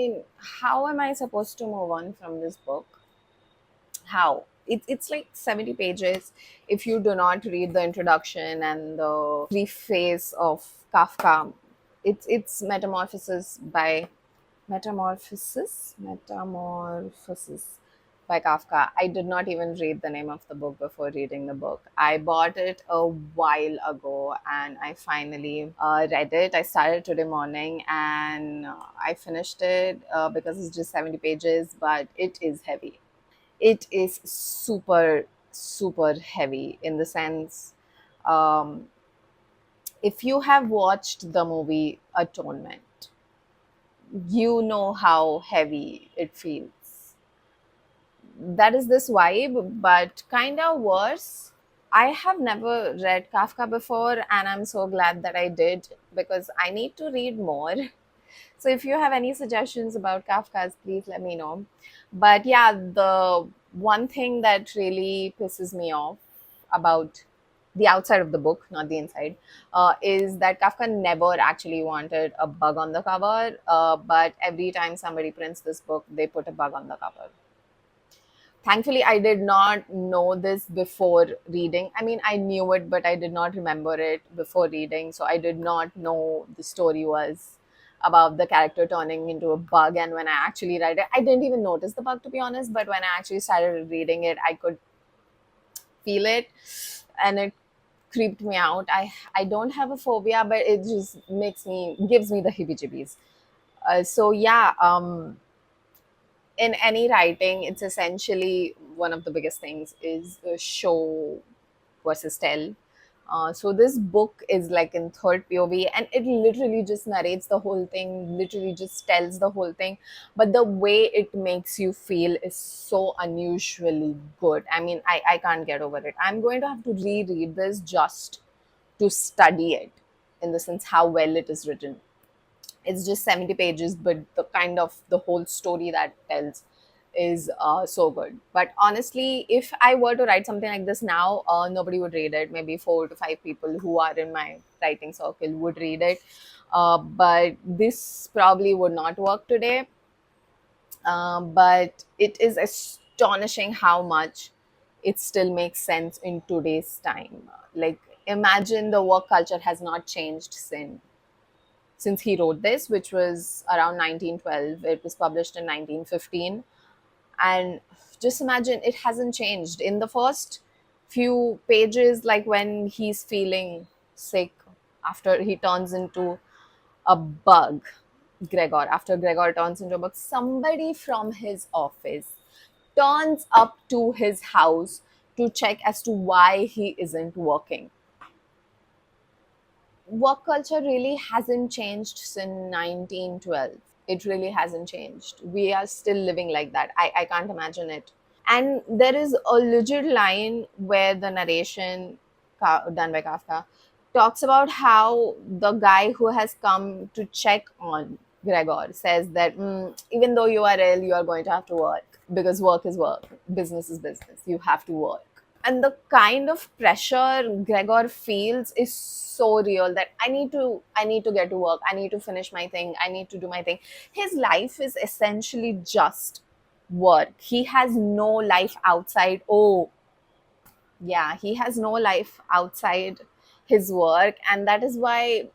mean, how am I supposed to move on from this book? How? It's like 70 pages. If you do not read the introduction and the preface of Kafka, it's Metamorphosis by Kafka. I did not even read the name of the book before reading the book. I bought it a while ago and I finally read it. I started today morning and I finished it because it's just 70 pages, but it is heavy. It is super, super heavy in the sense, um, if you have watched the movie Atonement, you know how heavy it feels. That is this vibe, but kind of worse. I have never read Kafka before, and I'm so glad that I did because I need to read more. So if you have any suggestions about Kafka's, please let me know. But yeah, the one thing that really pisses me off about the outside of the book, not the inside, is that Kafka never actually wanted a bug on the cover. But every time somebody prints this book, they put a bug on the cover. Thankfully, I did not know this before reading. I mean, I knew it, but I did not remember it before reading. So I did not know the story was about the character turning into a bug. And when I actually read it, I didn't even notice the bug, to be honest. But when I actually started reading it, I could feel it, and it creeped me out. I don't have a phobia, but it just gives me the heebie-jeebies. So yeah, in any writing, it's essentially one of the biggest things is show versus tell. So this book is like in third POV, and it literally just narrates the whole thing, literally just tells the whole thing. But the way it makes you feel is so unusually good. I mean, I can't get over it. I'm going to have to reread this just to study it, in the sense how well it is written. It's just 70 pages, but the kind of the whole story that tells is so good. But honestly, if I were to write something like this now, nobody would read it. Maybe 4 to 5 people who are in my writing circle would read it. But this probably would not work today. But it is astonishing how much it still makes sense in today's time. Like, imagine the work culture has not changed since he wrote this, which was around 1912. It was published in 1915. And just imagine, it hasn't changed. In the first few pages, like when he's feeling sick, after he turns into a bug, after Gregor turns into a bug, somebody from his office turns up to his house to check as to why he isn't working. Work culture really hasn't changed since 1912. It really hasn't changed. We are still living like that. I can't imagine it. And there is a legit line where the narration, done by Kafka, talks about how the guy who has come to check on Gregor says that, even though you are ill, you are going to have to work, because work is work, business is business. You have to work. And the kind of pressure Gregor feels is so real, that I need to get to work, I need to finish my thing, I need to do my thing. His life is essentially just work. He has no life outside. Oh yeah, he has no life outside his work, and that is why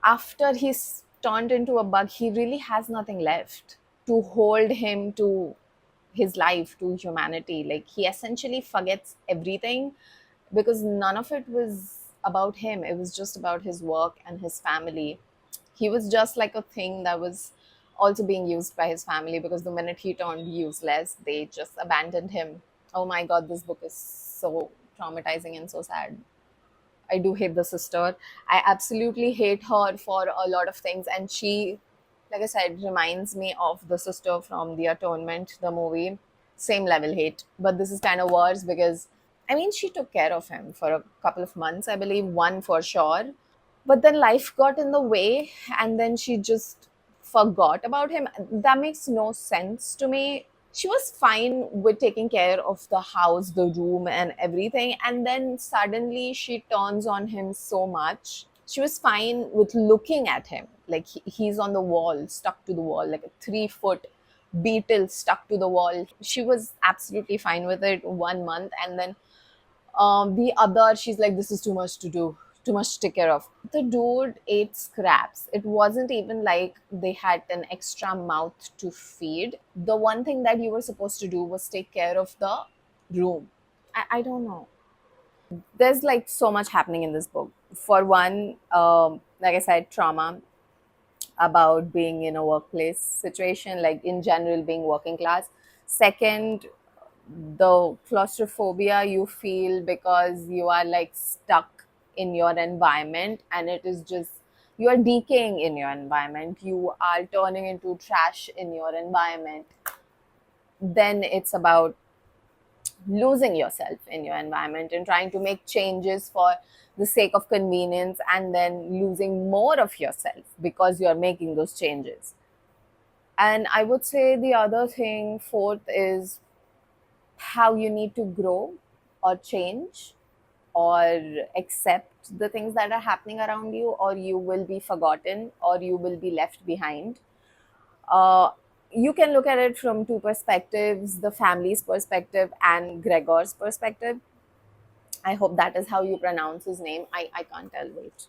after he's turned into a bug, he really has nothing left to hold him to his life, to humanity. Like, he essentially forgets everything, because none of it was about him. It was just about his work and his family. He was just like a thing that was also being used by his family, because the minute he turned useless, they just abandoned him. Oh my god, this book is so traumatizing and so sad. I do hate the sister. I absolutely hate her for a lot of things. And she, like I said, reminds me of the sister from The Atonement, the movie. Same level hate. But this is kind of worse because, I mean, she took care of him for a couple of months, I believe, one for sure. But then life got in the way, and then she just forgot about him. That makes no sense to me. She was fine with taking care of the house, the room, and everything, and then suddenly she turns on him so much. She was fine with looking at him. Like he's on the wall, stuck to the wall, like a 3 foot beetle stuck to the wall. She was absolutely fine with it 1 month. And then the other, she's like, this is too much to do, too much to take care of. The dude ate scraps. It wasn't even like they had an extra mouth to feed. The one thing that you were supposed to do was take care of the room. I don't know. There's like so much happening in this book. For one, like I said, trauma about being in a workplace situation, like in general, being working class. Second, the claustrophobia you feel because you are like stuck in your environment, and it is just, you are decaying in your environment, you are turning into trash in your environment. Then it's about losing yourself in your environment and trying to make changes for the sake of convenience, and then losing more of yourself because you're making those changes. And I would say the other thing, fourth, is how you need to grow or change or accept the things that are happening around you, or you will be forgotten or you will be left behind. uh, you can look at it from two perspectives: the family's perspective and Gregor's perspective. I hope that is how you pronounce his name. I can't tell. Wait.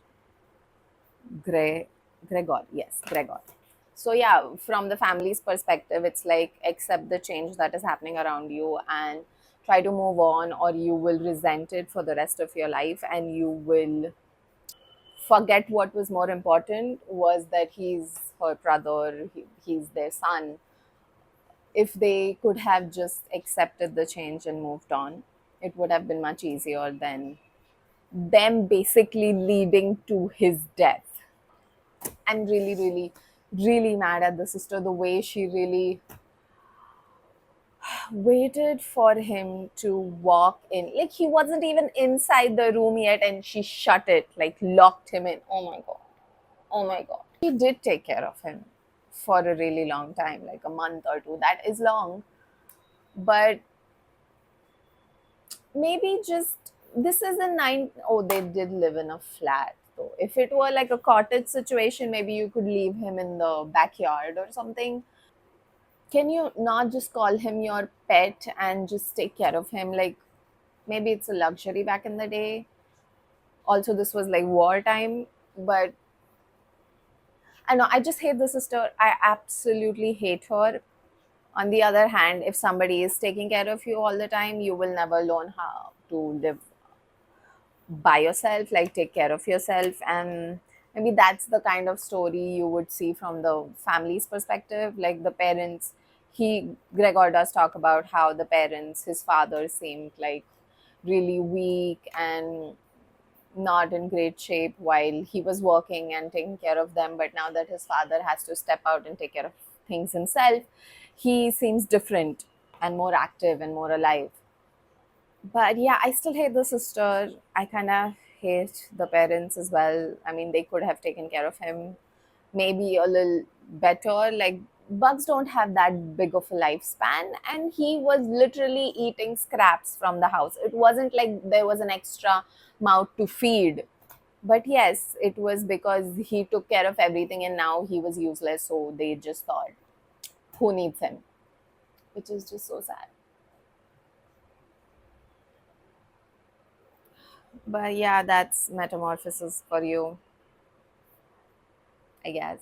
Gregor. Yes, Gregor. So yeah, from the family's perspective, it's like accept the change that is happening around you and try to move on, or you will resent it for the rest of your life, and you will forget what was more important was that he's her brother, he's their son. If they could have just accepted the change and moved on, it would have been much easier than them basically leading to his death. I'm really, really, really mad at the sister, the way she really waited for him to walk in. Like, he wasn't even inside the room yet, and she shut it, like, locked him in. Oh my God. Oh my God. She did take care of him for a really long time, like a month or two. That is long. But maybe just, this is a nine. Oh, they did live in a flat though. If it were like a cottage situation, maybe you could leave him in the backyard or something. Can you not just call him your pet and just take care of him? Like, maybe it's a luxury back in the day. Also, this was like wartime. But I know, I just hate the sister. I absolutely hate her. On the other hand, if somebody is taking care of you all the time, you will never learn how to live by yourself, like take care of yourself. And maybe that's the kind of story you would see from the family's perspective. Like the parents, Gregor does talk about how the parents, his father, seemed like really weak and not in great shape while he was working and taking care of them. But now that his father has to step out and take care of things himself, he seems different and more active and more alive. But yeah, I still hate the sister. I kind of hate the parents as well. I mean, they could have taken care of him maybe a little better. Like, bugs don't have that big of a lifespan, and he was literally eating scraps from the house. It wasn't like there was an extra mouth to feed. But yes, it was because he took care of everything and now he was useless. So they just thought, who needs him? Which is just so sad. But yeah, that's metamorphosis for you, I guess.